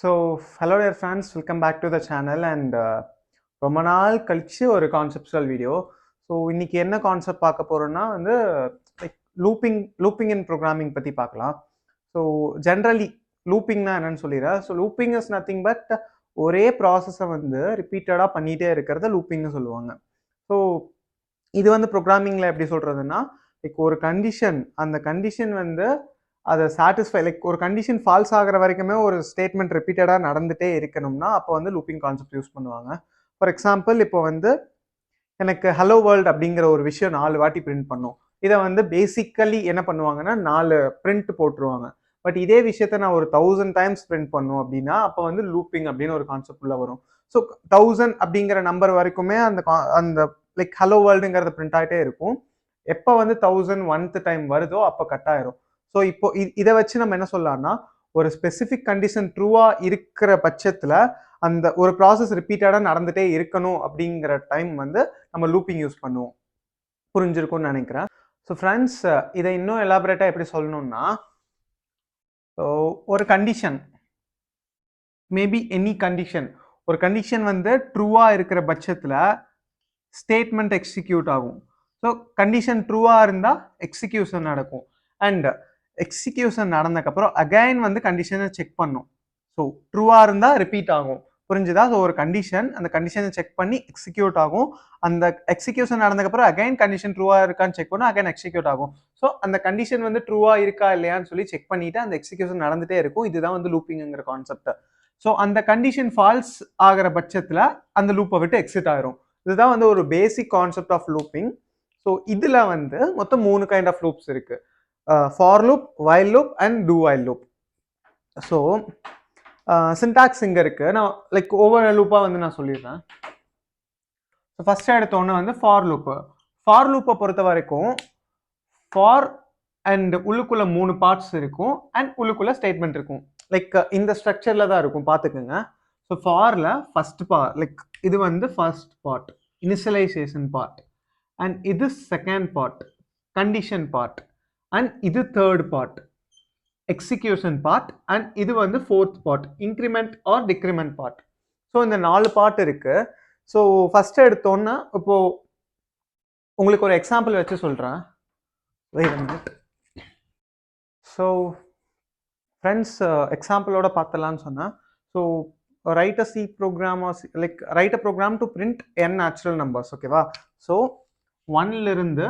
So hello dear friends, welcome back to the channel. And ரொம்ப நாள் கழிச்சு ஒரு கான்செப்சுவல் வீடியோ. ஸோ இன்னைக்கு என்ன கான்செப்ட் பார்க்க போகிறோன்னா வந்து லைக் லூப்பிங் இன் ப்ரோக்ராமிங் பற்றி பார்க்கலாம். ஸோ ஜென்ரலி லூப்பிங்னா என்னன்னு சொல்லிடுறேன். So looping is nothing but ஒரே ப்ராசஸை வந்து ரிப்பீட்டடாக பண்ணிகிட்டே இருக்கிறத லூப்பிங்னு சொல்லுவாங்க. ஸோ இது வந்து ப்ரோக்ராமிங்கில் எப்படி சொல்கிறதுன்னா, லைக் ஒரு கண்டிஷன், அந்த கண்டிஷன் வந்து அதை சாட்டிஸ்ஃபை, லைக் ஒரு கண்டிஷன் ஃபால்ஸ் ஆகிற வரைக்குமே ஒரு ஸ்டேட்மெண்ட் ரிப்பீட்டடாக நடந்துகிட்டே இருக்கணும்னா அப்போ வந்து லூப்பிங் கான்செப்ட் யூஸ் பண்ணுவாங்க. ஃபார் எக்ஸாம்பிள், இப்போ வந்து எனக்கு ஹலோ வேர்ல்ட் அப்படிங்கிற ஒரு விஷயம் 4 வாட்டி பிரிண்ட் பண்ணும். இதை வந்து பேசிக்கலி என்ன பண்ணுவாங்கன்னா 4 பிரிண்ட் போட்டுருவாங்க. பட் இதே விஷயத்த நான் ஒரு 1000 டைம்ஸ் பிரிண்ட் பண்ணும் அப்படின்னா அப்போ வந்து லூப்பிங் அப்படின்னு ஒரு கான்செப்ட் உள்ள வரும். ஸோ 1000 அப்படிங்கிற நம்பர் வரைக்குமே அந்த லைக் ஹலோ வேர்ல்டுங்கிறது பிரிண்ட் ஆகிட்டே இருக்கும். எப்போ வந்து 1001th டைம் வருதோ அப்போ கட் ஆயிரும். ஸோ இப்போ இதை வச்சு நம்ம என்ன சொல்லலாம்னா, ஒரு ஸ்பெசிஃபிக் கண்டிஷன் ட்ரூவா இருக்கிற பட்சத்தில் அந்த ஒரு ப்ராசஸ் ரிப்பீட்டடாக நடந்துகிட்டே இருக்கணும் அப்படிங்கிற டைம் வந்து நம்ம லூப்பிங் யூஸ் பண்ணுவோம். புரிஞ்சிருக்கும்னு நினைக்கிறேன். ஸோ ஃப்ரெண்ட்ஸ், இதை இன்னும் எலாபரேட்டாக எப்படி சொல்லணும்னா, ஒரு கண்டிஷன், மேபி எனி கண்டிஷன், ஒரு கண்டிஷன் வந்து ட்ரூவாக இருக்கிற பட்சத்தில் ஸ்டேட்மெண்ட் எக்ஸிக்யூட் ஆகும். ஸோ கண்டிஷன் ட்ரூவாக இருந்தால் எக்ஸிக்யூஷன் நடக்கும். அண்ட் எக்ஸிக்யூஷன் நடந்ததுக்கப்புறம் அகைன் வந்து கண்டிஷனை செக் பண்ணும். ஸோ ட்ரூவாக இருந்தால் ரிப்பீட் ஆகும். புரிஞ்சுதா? ஸோ ஒரு கண்டிஷன், அந்த கண்டிஷனை செக் பண்ணி எக்ஸிக்யூட் ஆகும். அந்த எக்ஸிக்யூஷன் நடந்ததுக்கப்புறம் அகைன் கண்டிஷன் ட்ரூவாக இருக்கான்னு செக் பண்ணும், அகைன் எக்ஸிக்யூட் ஆகும். ஸோ அந்த கண்டிஷன் வந்து ட்ரூவாக இருக்கா இல்லையான்னு சொல்லி செக் பண்ணிட்டு அந்த எக்ஸிக்யூஷன் நடந்துகிட்டே இருக்கும். இதுதான் வந்து லூப்பிங்கிற கான்செப்ட். ஸோ அந்த கண்டிஷன் ஃபால்ஸ் ஆகிற பட்சத்தில் அந்த லூப்பை விட்டு எக்ஸிட் ஆயிரும். இதுதான் வந்து ஒரு basic concept of looping. So இதில் வந்து மொத்தம் 3 கைண்ட் ஆஃப் லூப்ஸ் இருக்கு. For loop, while loop and do while loop. So syntax இங்கே இருக்கு. நான் லைக் ஒவ்வொரு லூப்பாக வந்து நான் சொல்லிடுறேன். ஸோ ஃபர்ஸ்ட் எடுத்தோன்னே வந்து ஃபார் லூப்பு. ஃபார் லூப்பை பொறுத்த வரைக்கும் ஃபார் அண்ட் உள்ளுக்குள்ள 3 பார்ட்ஸ் இருக்கும் அண்ட் உள்ளுக்குள்ள ஸ்டேட்மெண்ட் இருக்கும். லைக் இந்த ஸ்ட்ரக்சரில் தான் இருக்கும், பார்த்துக்குங்க. ஸோ ஃபாரில் ஃபர்ஸ்ட் பார்ட், லைக் இது வந்து first part, initialization part. And இது second part, condition part. And இது third part, execution part. And இது வந்து fourth part, increment or decrement part. So இந்த 4 பார்ட் இருக்கு. ஸோ ஃபர்ஸ்ட் எடுத்தோன்னா இப்போ உங்களுக்கு ஒரு எக்ஸாம்பிள் வச்சு சொல்கிறேன். Wait a minute. So friends, எக்ஸாம்பிளோட பார்த்தலான்னு சொன்னேன். So write a C program or like write a program to print n natural numbers. ஓகேவா? ஸோ 1ல இருந்து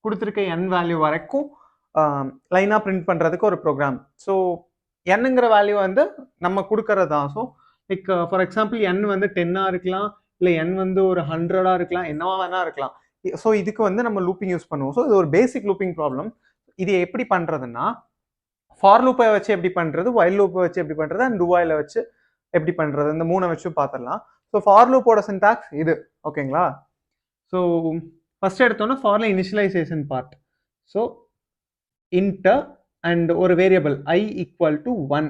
கொடுத்துருக்க n வேல்யூ வரைக்கும் லைனாக பிரிண்ட் பண்ணுறதுக்கு ஒரு ப்ரோக்ராம். ஸோ என்னங்கிற வேல்யூ வந்து நம்ம கொடுக்கறது தான். So like for example n வந்து 10ஆக இருக்கலாம், இல்லை n வந்து ஒரு 100ஆக இருக்கலாம், என்னவா வேணா இருக்கலாம். ஸோ இதுக்கு வந்து நம்ம லூப்பிங் யூஸ் பண்ணுவோம். ஸோ இது ஒரு பேசிக் லூப்பிங் ப்ராப்ளம். இது எப்படி பண்ணுறதுன்னா, ஃபார் லூப்பை வச்சு எப்படி பண்ணுறது, வைல் லூப்பை வச்சு எப்படி பண்ணுறது, அண்ட் டூ வைலை வச்சு எப்படி பண்ணுறது, இந்த 3 வச்சு பார்த்துடலாம். ஸோ ஃபார் லூப்போட சின்டாக்ஸ் இது. ஓகேங்களா? ஸோ ஃபர்ஸ்ட் எடுத்தோன்னா ஃபார்ல இனிஷியலைசேஷன் பார்ட். ஸோ இன்டர் அண்ட் ஒரு variable i equal to 1.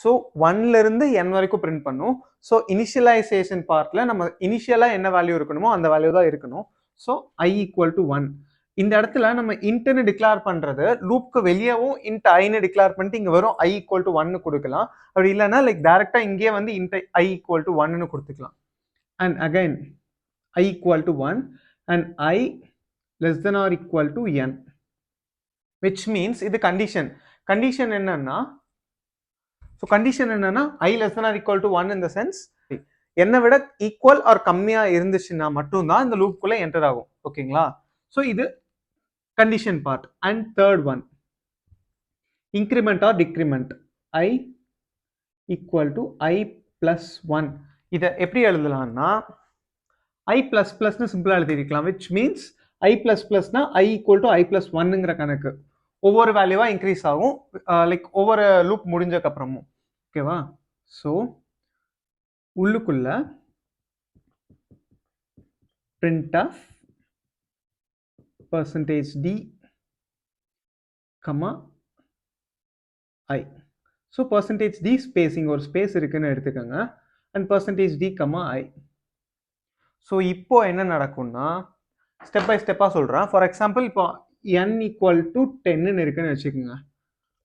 So 1ல இருந்து n வரைக்கும் பிரிண்ட் பண்ணும். ஸோ இனிஷியலைசேஷன் பார்ட்ல நம்ம இனிஷியலாக என்ன வேல்யூ இருக்கணுமோ அந்த வேல்யூ தான் இருக்கணும். So i equal to 1. இந்த இடத்துல நம்ம இன்ட்னு டிக்ளேர் பண்றது, லூப்க்கு வெளியவும் இன்ட் ஐன்னு டிக்ளேர் பண்ணிட்டு இங்க வரும் i ஈக்குவல் டு 1 கொடுக்கலாம். அப்படி இல்லைன்னா லைக் டைரக்டா இங்கேயே வந்து இன்ட் i ஈக்குவல் டு 1ன்னு கொடுத்துக்கலாம். And again i equal to 1 and i less than or equal to n, which means இது கண்டிஷன். கண்டிஷன் என்னன்னா, ஸோ கண்டிஷன் என்னன்னா i less than or equal to 1 in the sense என்னை விட equal R கம்மியா இருந்துச்சுன்னா மட்டும்தான் இந்த லூப்புக்குள்ள என்டர் ஆகும். ஓகேங்களா? ஸோ இது condition part. And third one, increment or decrement, i equal to i plus 1. இதை எப்படி எழுதலாம்னா i பிளஸ் பிளஸ்னு சிம்பிளா எழுதிருக்கலாம். விச் மீன்ஸ் i பிளஸ் பிளஸ்னா i equal to i plus 1ங்கிற கணக்கு. ஒவ்வொரு வேல்யூவா இன்க்ரீஸ் ஆகும், லைக் ஒவ்வொரு லூப் முடிஞ்சதுக்கு அப்புறமும். ஓகேவா? ஸோ உள்ளுக்குள்ள print of %d, i. So %d spacing ஒரு ஸ்பேஸ் இருக்குன்னு எடுத்துக்கோங்க. And %d, i. ஸோ இப்போ என்ன நடக்கும்னா, ஸ்டெப் பை ஸ்டெப்பாக சொல்கிறேன். ஃபார் எக்ஸாம்பிள், இப்போ n ஈக்குவல் டு 10ன்னு இருக்குன்னு வச்சுக்கோங்க.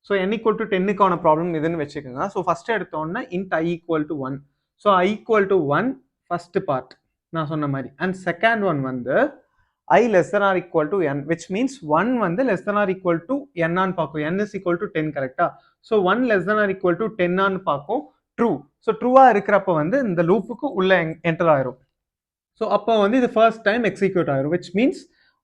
ஸோ n ஈக்குவல் டு 10க்கான ப்ராப்ளம் இதுன்னு வச்சுக்கோங்க. ஸோ ஃபர்ஸ்ட் எடுத்தோன்னா int I equal to 1. So I equal to 1 first part நான் சொன்ன மாதிரி. அண்ட் செகண்ட் ஒன் வந்து I less than or equal to n, which means 1 வந்து less than or equal to n ஆன்னு பார்க்கும். n is equal to 10 கரெக்டா? So 1 less than or equal to 10 ஆன்னு பார்க்கும். ட்ரூ. ஸோ ட்ரூவா இருக்கிறப்ப வந்து இந்த லூப்புக்கு உள்ள என்டர் ஆயிரும். ஸோ அப்போ வந்து இது ஃபர்ஸ்ட் டைம் எக்ஸிக்யூட் ஆயிரும், which means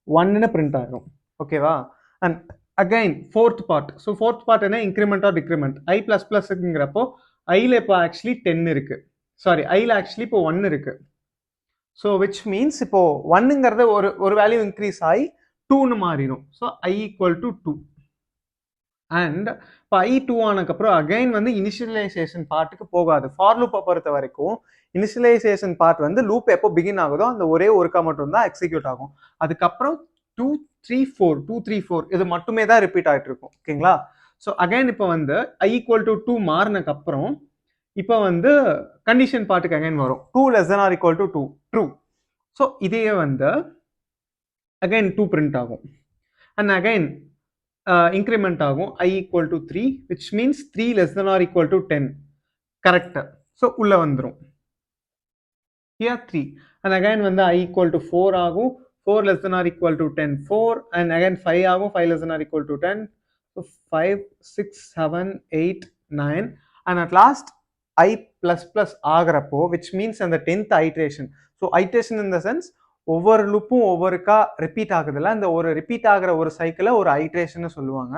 1ன்னு பிரிண்ட் ஆயிரும். ஓகேவா? And again fourth part. So fourth part என்ன? Increment or decrement. I plus பிளஸ்ங்கிறப்போ ஐல இப்போ ஆக்சுவலி 10 இருக்கு. சாரி, ஐல ஆக்சுவலி இப்போ 1 இருக்கு. ஸோ விச் மீன்ஸ் இப்போ 1ங்கிறது ஒரு வேல்யூ இன்க்ரீஸ் ஆகி 2ன்னு மாறிடும். So I equal to 2. And இப்போ I 2 ஆனதுக்கப்புறம் அகைன் வந்து இனிஷியலைசேஷன் பார்ட்டுக்கு போகாது. ஃபார் லூப்பை பொறுத்த வரைக்கும் இனிஷியலைசேஷன் பார்ட் வந்து லூப் எப்போ பிகின் ஆகுதோ அந்த ஒரே ஒருக்கா மட்டும் தான் எக்ஸிக்யூட் ஆகும். அதுக்கப்புறம் 2 3 4 இது மட்டுமே தான் ரிப்பீட் ஆகிட்டு இருக்கும். ஓகேங்களா? ஸோ அகைன் இப்போ வந்து I ஈக்குவல் டு 2 மாறினதுக்கப்புறம் இப்போ வந்து கண்டிஷன் பார்ட்டுக்கு அகைன் வரும். 2 less than or equal to 2 true. So இதே வந்து அகைன் 2 பிரிண்ட் ஆகும். அண்ட் அகைன் இன்க்ரிமெண்ட் ஆகும். I equal to 3, which means 3 less than or equal to 10. Correct. So உள்ள வந்துடும். here 3. அண்ட் அகைன் வந்து I ஈக்குவல் டு 4 ஆகும். 4 less than or equal to 10 4. And again 5 ஆகும். 5 less than or equal to 10. So 5 6 7 8 9. And at last I plus plus ஆகிறப்போ which means அந்த 10th iteration. So iteration in the sense ஒவ்வொரு லூப்பும் ஒவ்வொருக்கா repeat ஆகுதுல்ல, அந்த ஒரு repeat ஆகிற ஒரு சைக்கிளை ஒரு ஐட்ரேஷன் சொல்லுவாங்க.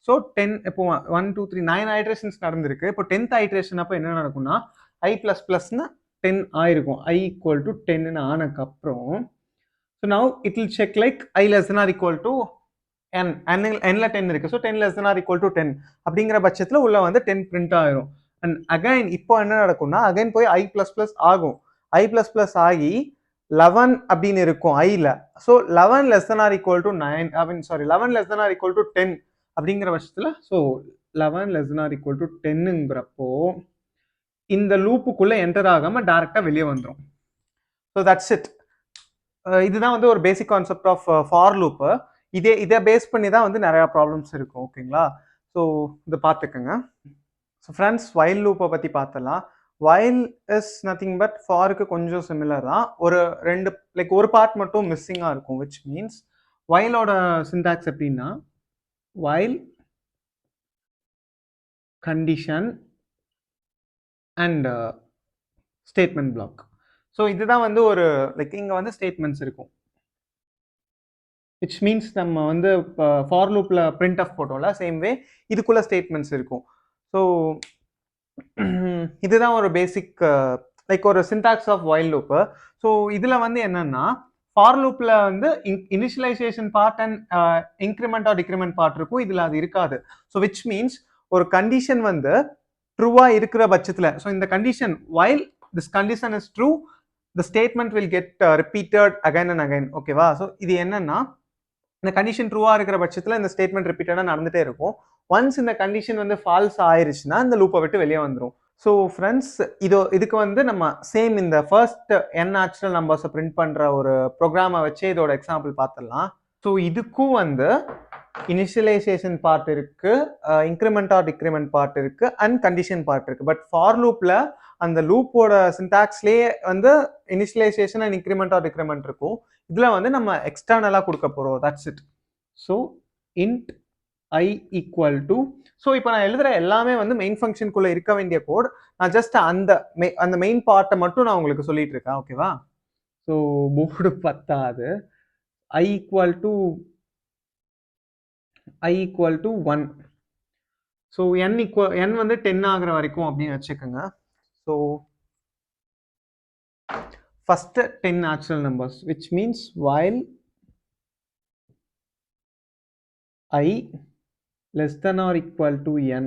ஸோ 10 இப்போ 1 2 3 9 ஐட்ரேஷன்ஸ் நடந்திருக்கு. இப்போ 10th ஐட்ரேஷன் அப்போ என்ன நடக்கும்னா I பிளஸ் பிளஸ்னு 10 ஆயிருக்கும். I ஈக்குவல் டு 10ன்னு ஆனதுக்கப்புறம் so now it will check like I less than or equal to n. nல 10 இருக்கு. So 10 less than or equal to 10 அப்படிங்கிற பட்சத்தில் உள்ள வந்து 10 பிரிண்ட் ஆயிரும். அண்ட் அகைன் இப்போ என்ன நடக்கும்னா அகைன் போய் I பிளஸ் பிளஸ் ஆகும். I பிளஸ் பிளஸ் ஆகி 11 அப்படின்னு இருக்கும் ஐல. So 11 less than or equal to 9 11 less than or equal to 10 அப்படிங்கிற பட்சத்தில் so 11 less than or equal to 10ங்கிறப்போ இந்த லூப்புக்குள்ள என்டர் ஆகாம டைரக்டா வெளியே வந்துடும். So that's it. இதுதான் வந்து ஒரு basic concept of for loop. இதை பேஸ் பண்ணி தான் வந்து நிறைய ப்ராப்ளம்ஸ் இருக்கும். ஓகேங்களா? ஸோ இதை பார்த்துக்கோங்க. ஸோ ஃப்ரெண்ட்ஸ், வைல் லூப்பை பற்றி பார்த்தலாம். வைல் இஸ் நத்திங் பட் ஃபாருக்கு கொஞ்சம் சிமிலர் தான். ஒரு பார்ட் மட்டும் மிஸ்ஸிங்காக இருக்கும். விச் மீன்ஸ் வைலோட சின்டாக்ஸ் எப்படின்னா while condition and statement black. So இதுதான் வந்து ஒரு இங்கே வந்து ஸ்டேட்மெண்ட்ஸ் இருக்கும். விச் மீன்ஸ் நம்ம வந்து இப்போ ஃபார் லூப்பில் பிரிண்ட் ஆஃப் போட்டோம்ல, சேம் வே இதுக்குள்ள ஸ்டேட்மெண்ட்ஸ் இருக்கும். ஸோ இதுதான் ஒரு பேசிக் ஒரு syntax of while loop. So இதில் வந்து என்னன்னா ஃபார் லூப்பில் வந்து initialization part and increment or decrement part இருக்கும். இதில் அது இருக்காது. ஸோ விச் மீன்ஸ் ஒரு கண்டிஷன் வந்து ட்ரூவாக இருக்கிற பட்சத்தில், ஸோ இந்த condition while this condition is true, the statement will get repeated again and again. ஓகேவா? ஸோ இது என்னன்னா இந்த கண்டிஷன் ட்ரூவா இருக்கிற பட்சத்தில் இந்த ஸ்டேட்மெண்ட் ரிப்பீட்டடாக நடந்துட்டே இருக்கும். ஒன்ஸ் இந்த கண்டிஷன் வந்து ஃபால்ஸ் ஆயிருச்சுன்னா இந்த லூப்பை விட்டு வெளியே வந்துடும். ஸோ ஃப்ரெண்ட்ஸ், இதுக்கு வந்து நம்ம சேம் இந்த ஃபர்ஸ்ட் n நேச்சுரல் நம்பர்ஸை பிரிண்ட் பண்ணுற ஒரு ப்ரோக்ராமை வச்சு இதோட எக்ஸாம்பிள் பார்த்துடலாம். ஸோ இதுக்கும் வந்து இனிஷியலைசேஷன் பார்ட் இருக்கு, இன்க்ரிமெண்ட் ஆர் டிக்ரிமெண்ட் பார்ட் இருக்கு, அண்ட் கண்டிஷன் பார்ட் இருக்கு. பட் ஃபார் லூப்ல அந்த லூப்போட சின்டாக்ஸ்லேயே வந்து initialization and increment or decrement இருக்கும். இதில் வந்து நம்ம எக்ஸ்டர்னலாக கொடுக்க போகிறோம். That's it. So int I equal to, so இப்போ நான் எழுதுகிற எல்லாமே வந்து மெயின் ஃபங்க்ஷனுக்குள்ளே இருக்க வேண்டிய கோட். நான் ஜஸ்ட் அந்த மெயின் பார்ட்டை மட்டும் நான் உங்களுக்கு சொல்லிட்டு இருக்கேன். ஓகேவா? ஸோ போர்டு பத்தாது. I equal to 1. So n வந்து 10 ஆகிற வரைக்கும் அப்படின்னு வச்சுக்கோங்க. So first 10 natural numbers, which means while I less than or equal to n,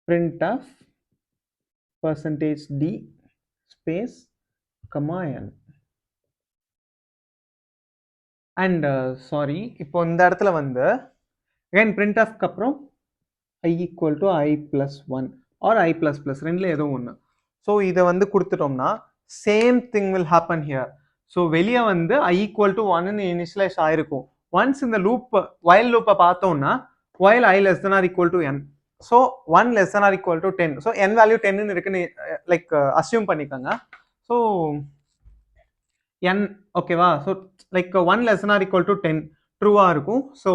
printf %d space comma n. and sorry, இப்போ இந்த இடத்துல வந்து again printf க்கு அப்புறம் I equal to I plus 1 or I plus plus ரெண்டுல ஏதோ ஒன்று. So இதை வந்து கொடுத்துட்டோம்னா same thing will happen here. So வெளியே வந்து I equal to 1ன்னு இனிஷியலைஸ் ஆயிருக்கும். ஒன்ஸ் இந்த லூப் while லூப்பை பார்த்தோம்னா while I less than or equal to n, so 1 less than or equal to 10, so n value 10 இருக்குன்னு லைக் அசியூம் பண்ணிக்கோங்க. So n ஓகேவா, so like 1 less than or equal to 10 ட்ரூவா இருக்கும். So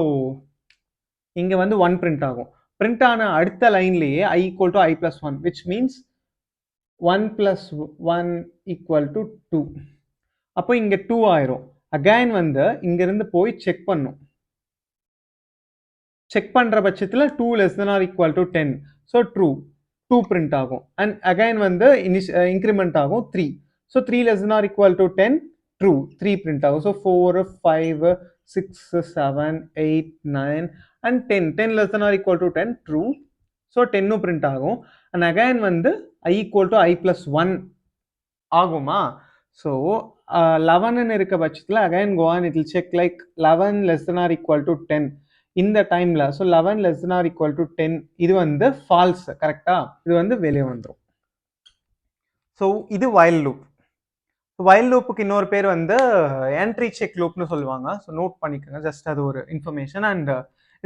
இங்க வந்து 1 print ஆகும். Print ஆன அடுத்த லைன்லயே I equal to I plus 1, which means 1 plus 1 equal to 2. அப்போ இங்க 2 ஆயிரும். அகைன் வந்து இங்க இருந்து போய் செக் பண்ணும். செக் பண்ற பட்சத்துல 2 less than or equal to 10, so true 2 print ஆகும். அண்ட் அகைன் வந்து இன்க்ரிமெண்ட் ஆகும் 3, so 3 less than or equal to 10 true 3 print ஆகும். So 4 5 6 7 8 9 and 10 less than or equal to 10 true, so 10 print ஆகும். And again வந்து I equal to I plus 1 ஆகுமா. So 11 இருக்க பட்சத்தில் again go on, it will check like 11 less than or equal to 10 இந்த டைம்ல. So 11 less than or equal to 10 இது வந்து falls, கரெக்டா, இது வந்து வெளியே வந்துடும். ஸோ இது while லூப். while லூப்புக்கு இன்னொரு பேர் வந்து என்ட்ரி செக் லூப்னு சொல்லுவாங்க. ஸோ நோட் பண்ணிக்கோங்க, ஜஸ்ட் அது ஒரு இன்ஃபர்மேஷன். அண்ட்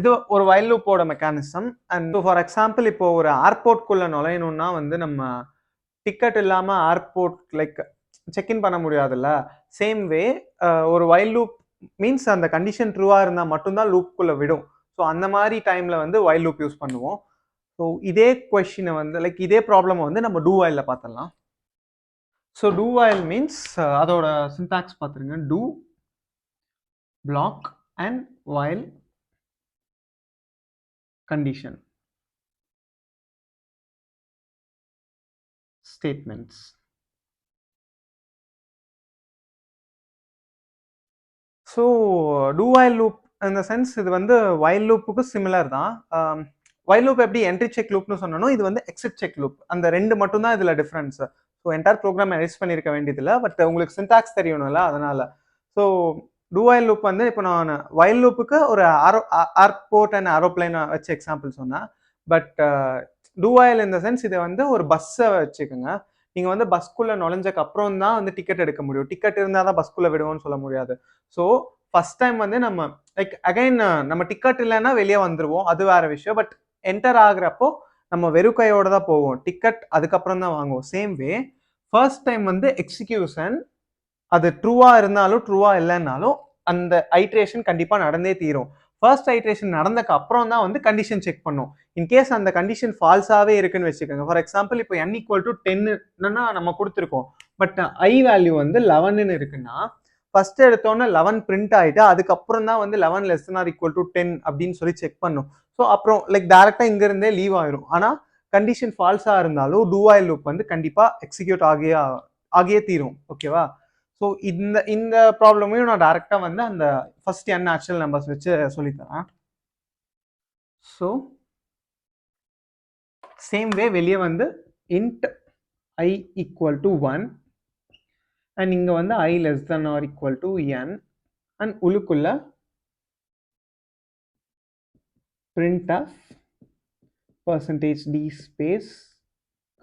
இது ஒரு while லூப்போட மெக்கானிசம். அண்ட் ஃபார் எக்ஸாம்பிள் இப்போ ஒரு ஏர்போர்ட்குள்ள நுழையணும்னா வந்து நம்ம டிக்கெட் இல்லாம ஏர்போர்ட் லைக் செக்இன் பண்ண முடியாதுல்ல. சேம் வே ஒரு while லூப் மீன்ஸ் அந்த கண்டிஷன் ட்ரூவா இருந்தா மட்டும்தான் லூப்புக்குள்ள விடும். ஸோ அந்த மாதிரி டைம்ல வந்து while லூப் யூஸ் பண்ணுவோம். ஸோ இதே கொஸ்டினை வந்து லைக் இதே ப்ராப்ளம் வந்து நம்ம do while பார்த்துடலாம். ஸோ do while மீன்ஸ் அதோட சின்டாக்ஸ் பார்த்துருங்க. do block and while condition statements. So do while loop இந்த சென்ஸ் இது வந்து while லூப்புக்கு சிமிலர் தான். while loop எப்படி என்ட்ரி செக் லூப்னு சொன்னோம், இது வந்து எக்ஸிட் செக் லூப். அந்த ரெண்டு மட்டும் தான் இதுல difference. So entire program erase பண்ணியிருக்க வேண்டியதில்லை, பட் உங்களுக்கு சின்டாக்ஸ் தெரியணும்ல, அதனால. ஸோ do while loop வந்து இப்போ நான் while லூப்புக்கு ஒரு ஏர்போர்ட் அண்ட் ஏரோப்ளைன் வச்சு எக்ஸாம்பிள் சொன்னேன். பட் do while இந்த சென்ஸ் இதை வந்து ஒரு பஸ்ஸை வச்சுக்கோங்க. நீங்க வந்து பஸ்க்குள்ள நுழைஞ்சக்கு அப்புறம் தான் வந்து டிக்கெட் எடுக்க முடியும். டிக்கெட் இருந்தால் தான் பஸ்க்குள்ள விடுவோம்னு சொல்ல முடியாது. ஸோ ஃபர்ஸ்ட் டைம் வந்து நம்ம லைக் அகைன் நம்ம டிக்கெட் இல்லைன்னா வெளியே வந்துருவோம், அது வேற விஷயம். பட் என்டர் ஆகுறப்போ நம்ம வெறும் கையோட தான் போவோம், டிக்கெட் அதுக்கப்புறம் தான் வாங்குவோம். சேம் வே ஃபர்ஸ்ட் டைம் வந்து எக்ஸிக்யூஷன் அது ட்ரூவா இருந்தாலும் ட்ரூவா இல்லைன்னாலும் அந்த ஐட்ரேஷன் கண்டிப்பா நடந்தே தீரும். ஃபர்ஸ்ட் ஐட்ரேஷன் நடந்தக்கு அப்புறம் தான் வந்து கண்டிஷன் செக் பண்ணும். இன்கேஸ் அந்த கண்டிஷன் ஃபால்ஸாவே இருக்குன்னு வச்சுக்கோங்க. ஃபார் எக்ஸாம்பிள் இப்போ n ஈக்குவல் டு 10 நம்ம கொடுத்துருக்கோம், பட் I வேல்யூ வந்து 11 இருக்குன்னா ஃபர்ஸ்ட் எடுத்தோன்னே 11 பிரிண்ட் ஆயிட்டு அதுக்கப்புறம் தான் வந்து 11 less than or equal to 10 அப்படின்னு சொல்லி செக் பண்ணும். ஸோ அப்புறம் லைக் டைரக்டா இங்க இருந்தே லீவ் ஆயிரும். ஆனா கண்டிஷன் ஃபால்ஸா இருந்தாலும் do while லூப் வந்து கண்டிப்பா எக்ஸிக்யூட் ஆகியே தீரும். ஓகேவா. ஸோ இந்த ப்ராப்ளமையும் நான் டைரக்டா வந்து அந்த ஃபர்ஸ்ட் n நேச்சுரல் நம்பர்ஸ் வச்சு சொல்லித்தரேன். ஸோ சேம் வே வெளியே வந்து int I equal to 1 and இங்க வந்து I less than or equal to n and உள்ளுக்குள்ள printf %d space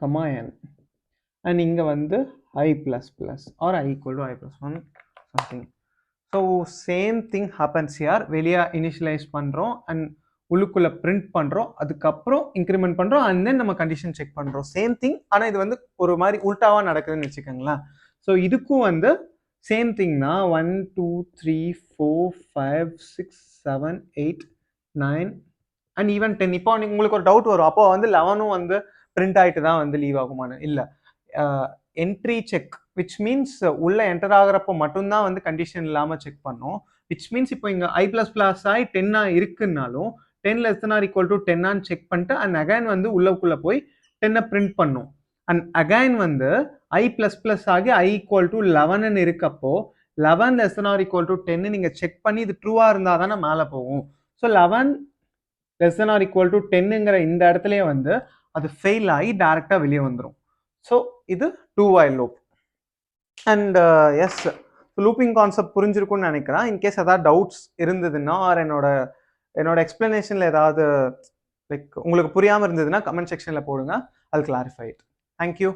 comma n and இங்க வந்து I plus plus or I equal to I plus 1 something. So same thing happens here. வெளியே initialise பண்றோம் and உள்ளுக்குள்ள print பண்றோம், அதுக்கப்புறம் increment பண்றோம் and then நம்ம கண்டிஷன் செக் பண்றோம். சேம் திங், ஆனா இது வந்து ஒரு மாதிரி உல்டாவா நடக்குதுன்னு வச்சுக்கோங்களேன். ஸோ இதுக்கும் வந்து சேம் திங் தான். 1 2 3 4 5 6 7 8 9 அண்ட் ஈவன் 10. இப்போ உங்களுக்கு ஒரு டவுட் வரும், அப்போ வந்து 11 வந்து பிரிண்ட் ஆயிட்டு தான் வந்து லீவ் ஆகுமான்னு. இல்லை, என்ட்ரி செக் விச் மீன்ஸ் உள்ள என்டர் ஆகிறப்போ மட்டும்தான் வந்து கண்டிஷன் இல்லாமல் செக் பண்ணோம். விச் மீன்ஸ் இப்போ இங்கே I plus plus ஆகி 10 இருக்குன்னாலும் 10 less than or equal to 10 check பண்ணிட்டு அண்ட் அகைன் வந்து உள்ளக்குள்ள போய் 10 பிரிண்ட் பண்ணும். அண்ட் அகைன் வந்து I plus plus ஆகி I equal to 11 இருக்கப்போ 11 less than or equal to 10 நீங்க செக் பண்ணி இது ட்ரூவா இருந்தா தானே மேலே போகும். So 11 less than or equal to 10ங்கிற இந்த இடத்துலயே வந்து அது ஃபெயில் ஆகி டைரக்டா வெளியே வந்துடும். ஸோ இது do while loop. And yes, looping concept புரிஞ்சிருக்கும்னு நினைக்கிறேன். இன்கேஸ் ஏதாவது டவுட்ஸ் இருந்ததுன்னா ஆர் என்னோட எக்ஸ்பிளனேஷன்ல ஏதாவது லைக் உங்களுக்கு புரியாமல் இருந்ததுன்னா கமெண்ட் செக்ஷன்ல போடுங்க, I'll clarify it. Thank you.